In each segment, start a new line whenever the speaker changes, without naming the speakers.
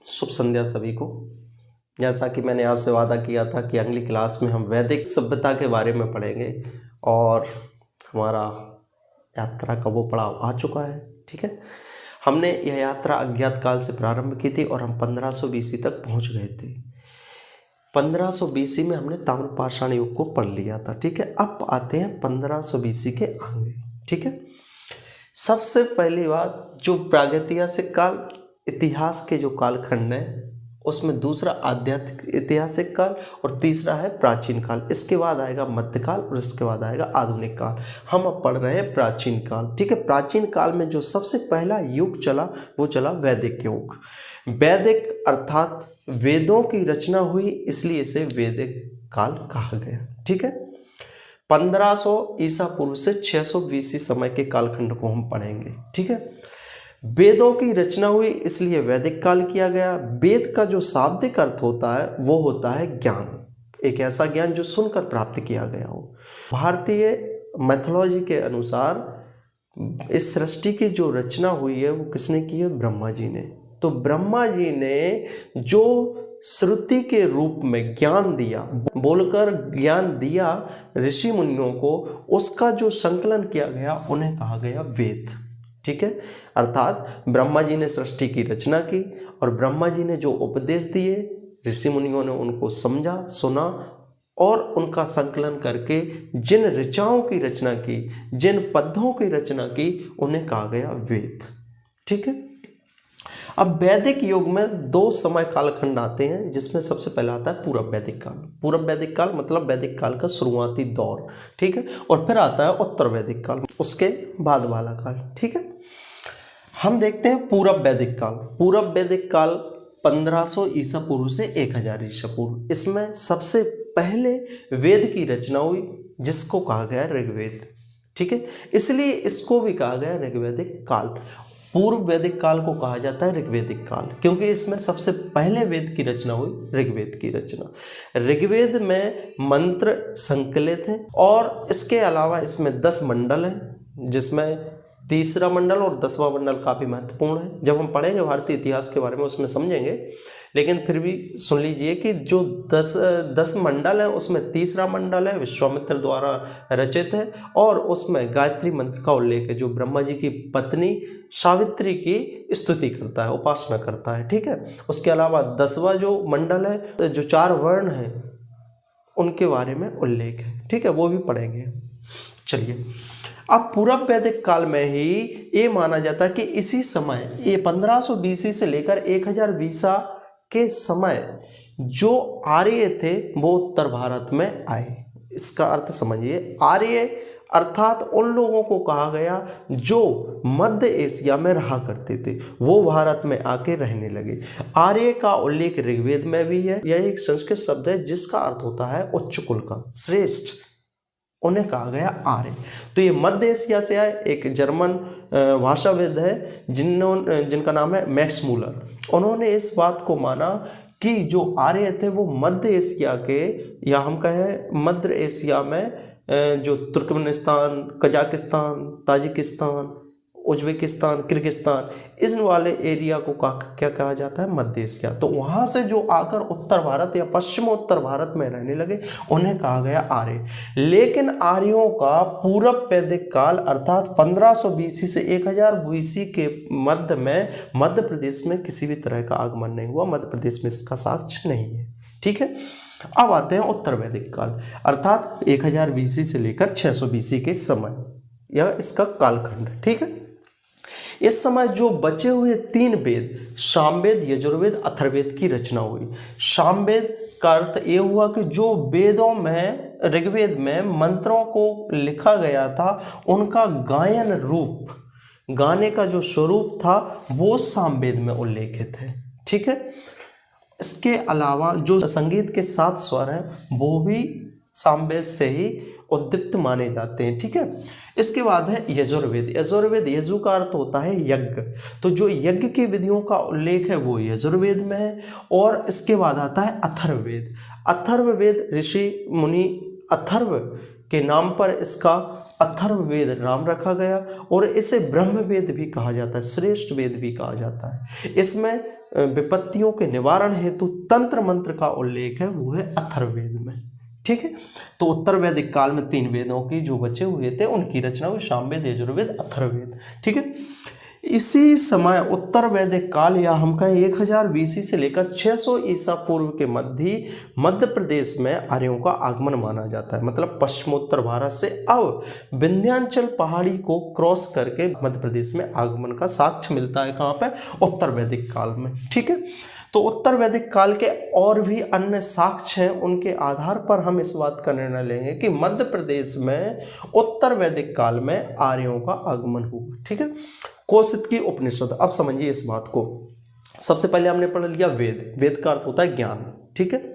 शुभ संध्या सभी को। जैसा कि मैंने आपसे वादा किया था कि अगली क्लास में हम वैदिक सभ्यता के बारे में पढ़ेंगे और हमारा यात्रा का वो पड़ाव आ चुका है। ठीक है, हमने यह यात्रा अज्ञात काल से प्रारंभ की थी और हम 1500 BC तक पहुंच गए थे। 1500 BC में हमने ताम्रपाषाण युग को पढ़ लिया था। ठीक है, अब आते हैं 1500 BC के आगे। ठीक है, सबसे पहली बात, जो प्रागैतिहासिक काल इतिहास के जो कालखंड है उसमें दूसरा आध्यात्मिक ऐतिहासिक काल और तीसरा है प्राचीन काल। इसके बाद आएगा मध्यकाल और इसके बाद आएगा आधुनिक काल। हम अब पढ़ रहे हैं प्राचीन काल। ठीक है, प्राचीन काल में जो सबसे पहला युग चला वो चला वैदिक युग। वैदिक अर्थात वेदों की रचना हुई, इसलिए इसे वैदिक काल कहा गया। ठीक है, 1500 ईसा पूर्व से 600 BC समय के कालखंड को हम पढ़ेंगे। ठीक है, वेदों की रचना हुई इसलिए वैदिक काल किया गया। वेद का जो शाब्दिक अर्थ होता है वो होता है ज्ञान, एक ऐसा ज्ञान जो सुनकर प्राप्त किया गया हो। भारतीय मैथोलॉजी के अनुसार इस सृष्टि की जो रचना हुई है वो किसने की है? ब्रह्मा जी ने। तो ब्रह्मा जी ने जो श्रुति के रूप में ज्ञान दिया, बोलकर ज्ञान दिया ऋषि मुनियों को, उसका जो संकलन किया गया उन्हें कहा गया वेद। ठीक है, अर्थात ब्रह्मा जी ने सृष्टि की रचना की और ब्रह्मा जी ने जो उपदेश दिए ऋषि मुनियों ने उनको समझा, सुना और उनका संकलन करके जिन ऋचाओं की रचना की, जिन पदों की रचना की, उन्हें कहा गया वेद। ठीक है, अब वैदिक युग में दो समय कालखंड आते हैं, जिसमें सबसे पहला आता है पूर्व वैदिक काल। पूर्व वैदिक काल मतलब वैदिक काल का शुरुआती दौर। ठीक है, और फिर आता है उत्तर वैदिक काल, उसके बाद वाला काल। ठीक है, हम देखते हैं पूर्व वैदिक काल। पूर्व वैदिक काल 1500 ईसा पूर्व से 1000 ईसा पूर्व। इसमें सबसे पहले वेद की रचना हुई जिसको कहा गया ऋग्वेद। ठीक है, इसलिए इसको भी कहा गया ऋग्वैदिक काल। पूर्व वैदिक काल को कहा जाता है ऋग्वैदिक काल, क्योंकि इसमें सबसे पहले वेद की रचना हुई, ऋग्वेद की रचना। ऋग्वेद में मंत्र संकलित हैं और इसके अलावा इसमें 10 मंडल हैं, जिसमें तीसरा मंडल और 10वां मंडल काफ़ी महत्वपूर्ण है। जब हम पढ़ेंगे भारतीय इतिहास के बारे में उसमें समझेंगे, लेकिन फिर भी सुन लीजिए कि जो 10 मंडल है उसमें तीसरा मंडल है विश्वामित्र द्वारा रचित है और उसमें गायत्री मंत्र का उल्लेख है, जो ब्रह्मा जी की पत्नी सावित्री की स्तुति करता है, उपासना करता है। ठीक है, उसके अलावा 10वां जो मंडल है, जो 4 वर्ण हैं उनके बारे में उल्लेख है। ठीक है, वो भी पढ़ेंगे। चलिए, अब पूर्व वैदिक काल में ही ये माना जाता है कि इसी समय, ये 1500 BC से लेकर 1000 बीसा के समय जो आर्य थे वो उत्तर भारत में आए। इसका अर्थ समझिए, आर्य अर्थात उन लोगों को कहा गया जो मध्य एशिया में रहा करते थे, वो भारत में आके रहने लगे। आर्य का उल्लेख ऋग्वेद में भी है। यह एक संस्कृत शब्द है जिसका अर्थ होता है उच्च कुल का, श्रेष्ठ, उन्हें कहा गया आर्य। तो ये मध्य एशिया से आए। एक जर्मन भाषाविद है जिनका नाम है मैक्स मूलर। उन्होंने इस बात को माना कि जो आर्य थे वो मध्य एशिया के, या हम कहें मध्य एशिया में जो Turkmenistan, Kazakhstan, Tajikistan, Uzbekistan, Kyrgyzstan, इन वाले एरिया को क्या कहा जाता है? मध्य एशिया। तो वहाँ से जो आकर उत्तर भारत या पश्चिम उत्तर भारत में रहने लगे उन्हें कहा गया आर्य। लेकिन आर्यों का पूर्व वैदिक काल अर्थात 1500 BC से 1000 BC के मध्य में मध्य प्रदेश में किसी भी तरह का आगमन नहीं हुआ। मध्य प्रदेश में इसका साक्ष्य नहीं है। ठीक है, अब आते हैं उत्तर वैदिक काल अर्थात 1000 BC से लेकर 600 BC के समय, यह इसका कालखंड। ठीक है, इस समय जो बचे हुए 3 वेद, सामवेद, यजुर्वेद, अथर्ववेद की रचना हुई। सामवेद का अर्थ ये हुआ कि जो वेदों में, ऋग्वेद में मंत्रों को लिखा गया था उनका गायन रूप, गाने का जो स्वरूप था वो सामवेद में उल्लेखित है। ठीक है, इसके अलावा जो संगीत के 7 स्वर हैं वो भी सामवेद से ही उद्दीप्त माने जाते हैं। ठीक है, इसके बाद है यजुर्वेद। यजुर्वेद, यजु का अर्थ होता है यज्ञ, तो जो यज्ञ की विधियों का उल्लेख है वो यजुर्वेद में है। और इसके बाद आता है अथर्ववेद। अथर्ववेद ऋषि मुनि अथर्व के नाम पर इसका अथर्ववेद नाम रखा गया और इसे ब्रह्मवेद भी कहा जाता है, श्रेष्ठ वेद भी कहा जाता है। इसमें विपत्तियों के निवारण हेतु तंत्र मंत्र का उल्लेख है वो है अथर्ववेद में। ठीक है, तो उत्तर वैदिक काल में 3 वेदों की जो बचे हुए थे उनकी रचना हुई सामवेद, यजुर्वेद, अथर्ववेद। ठीक है, इसी समय उत्तर वैदिक काल या हम कहें 1000 BC से लेकर 600 ईसा पूर्व के मध्य प्रदेश में आर्यों का आगमन माना जाता है। मतलब पश्चिमोत्तर भारत से अब विंध्याचल पहाड़ी को क्रॉस करके मध्य प्रदेश में आगमन का साक्ष्य मिलता है। कहाँ पे? उत्तर वैदिक काल में। ठीक है, तो उत्तर वैदिक काल के और भी अन्य साक्ष्य हैं, उनके आधार पर हम इस बात का निर्णय लेंगे कि मध्य प्रदेश में उत्तर वैदिक काल में आर्यों का आगमन हुआ। ठीक है, कौशिक की उपनिषद, अब समझिए इस बात को। सबसे पहले हमने पढ़ लिया वेद। वेद का अर्थ होता है ज्ञान। ठीक है,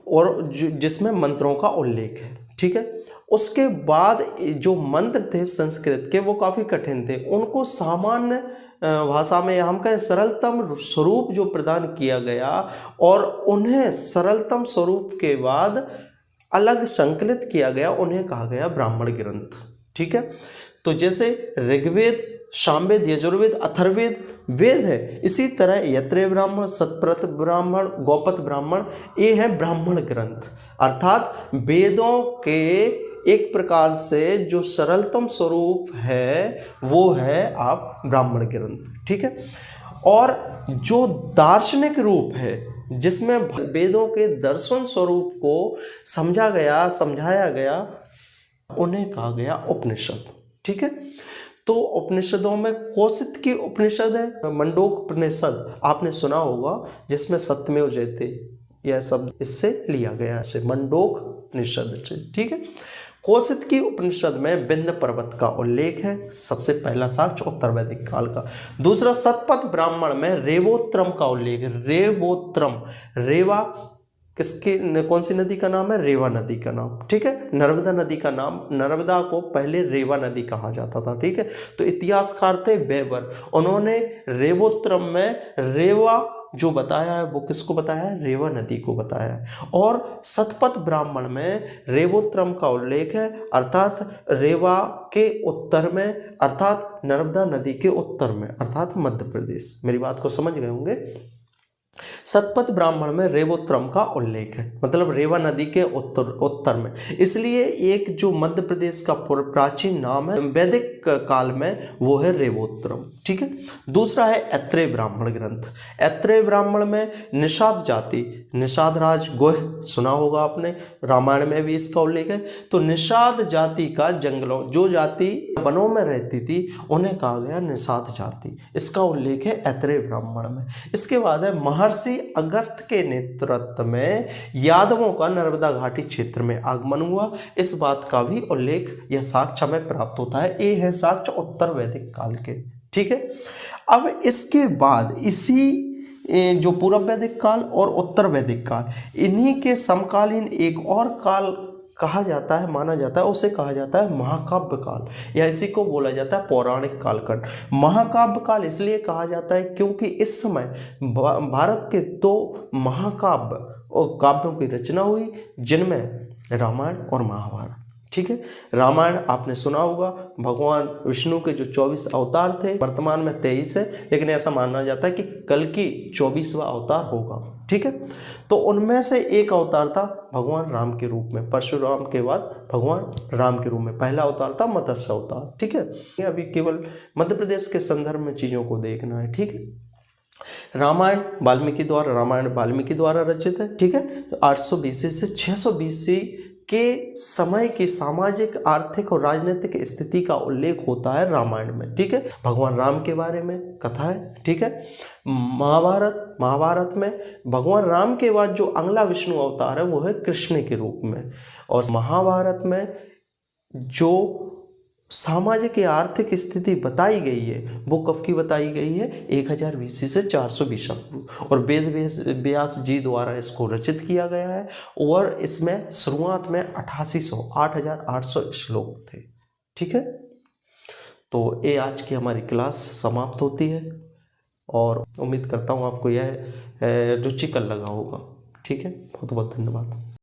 और जिसमें मंत्रों का उल्लेख है। ठीक है, उसके बाद जो मंत्र थे संस्कृत के वो काफ़ी कठिन थे, उनको सामान्य भाषा में हम कहें सरलतम स्वरूप जो प्रदान किया गया और उन्हें सरलतम स्वरूप के बाद अलग संकलित किया गया, उन्हें कहा गया ब्राह्मण ग्रंथ। ठीक है, तो जैसे ऋग्वेद, सामवेद, यजुर्वेद, अथर्ववेद वेद है, इसी तरह यत्रेय ब्राह्मण, सतप्रथ ब्राह्मण, गौपथ ब्राह्मण, ये है ब्राह्मण ग्रंथ। अर्थात वेदों के एक प्रकार से जो सरलतम स्वरूप है वो है आप ब्राह्मण ग्रंथ। ठीक है, और जो दार्शनिक रूप है जिसमें वेदों के दर्शन स्वरूप को समझा गया, समझाया गया, उन्हें कहा गया उपनिषद। ठीक है, तो उपनिषदों में कौशिक की उपनिषद है, मंडोक उपनिषद आपने सुना होगा, जिसमें सत्यमेव जयते यह सब इससे लिया गया है, मंडोक उपनिषद से। ठीक है, कौशिक की उपनिषद में विंध्य पर्वत का उल्लेख है, सबसे पहला साक्ष्य उत्तर वैदिक काल का। दूसरा, शतपथ ब्राह्मण में रेवोत्रम का उल्लेख है। रेवोत्रम, रेवा किसकी, कौन सी नदी का नाम है? रेवा नदी का नाम। ठीक है, नर्मदा नदी का नाम, नर्मदा को पहले रेवा नदी कहा जाता था। ठीक है, तो इतिहासकार थे वेबर, उन्होंने रेवोत्रम में रेवा जो बताया है वो किसको बताया है? रेवा नदी को बताया है। और शतपथ ब्राह्मण में रेवोत्रम का उल्लेख है, अर्थात रेवा के उत्तर में, अर्थात नर्मदा नदी के उत्तर में, अर्थात मध्य प्रदेश। मेरी बात को समझ गए होंगे। शतपथ ब्राह्मण में रेवोत्रम का उल्लेख है, मतलब रेवा नदी के उत्तर में, इसलिए एक जो मध्य प्रदेश का प्राचीन नाम है वैदिक काल में वो है रेवोत्रम। ठीक है, दूसरा है ऐत्रेय ब्राह्मण ग्रंथ। ऐत्रेय ब्राह्मण में निषाद जाति, निषाद राज गोह सुना होगा आपने, रामायण में भी इसका उल्लेख है। तो निषाद जाति का जंगलों, जो जाति वनों में रहती थी उन्हें कहा गया निषाद जाति, इसका उल्लेख है ऐत्रेय ब्राह्मण में। इसके बाद है महर्षि अगस्त्य के नेतृत्व में यादवों का नर्मदा घाटी क्षेत्र में आगमन हुआ, इस बात का भी उल्लेख यह साक्ष्य में प्राप्त होता है। ये है साक्ष्य उत्तर वैदिक काल के। ठीक है, अब इसके बाद इसी जो पूर्व वैदिक काल और उत्तर वैदिक काल, इन्हीं के समकालीन एक और काल कहा जाता है, माना जाता है, उसे कहा जाता है महाकाव्य काल, या इसी को बोला जाता है पौराणिक कालखंड। महाकाव्य काल इसलिए कहा जाता है क्योंकि इस समय भारत के 2 महाकाव्य और काव्यों की रचना हुई, जिनमें रामायण और महाभारत। ठीक है, रामायण आपने सुना होगा, भगवान विष्णु के जो 24 अवतार थे, वर्तमान में 23 है, लेकिन ऐसा माना जाता है कि कल की 24वां अवतार होगा। ठीक है, तो उनमें से एक अवतार था भगवान राम के रूप में, परशुराम के बाद भगवान राम के रूप में पहला अवतार था मत्स्य अवतार। ठीक है, अभी केवल मध्य प्रदेश के संदर्भ में चीज़ों को देखना है। ठीक है, रामायण वाल्मीकि द्वारा रचित है। ठीक है, 800 BC से 600 BC के समय की सामाजिक, आर्थिक और राजनीतिक स्थिति का उल्लेख होता है रामायण में। ठीक है, भगवान राम के बारे में कथा है। ठीक है, महाभारत में भगवान राम के बाद जो अगला विष्णु अवतार है वो है कृष्ण के रूप में, और महाभारत में जो सामाजिक या आर्थिक स्थिति बताई गई है वो कब की बताई गई है? 1000 BC से 400 BC और वेद व्यास जी द्वारा इसको रचित किया गया है, और इसमें शुरुआत में 8800 श्लोक थे। ठीक है, तो ये आज की हमारी क्लास समाप्त होती है, और उम्मीद करता हूँ आपको यह रुचिकर लगा होगा। ठीक है, बहुत बहुत धन्यवाद।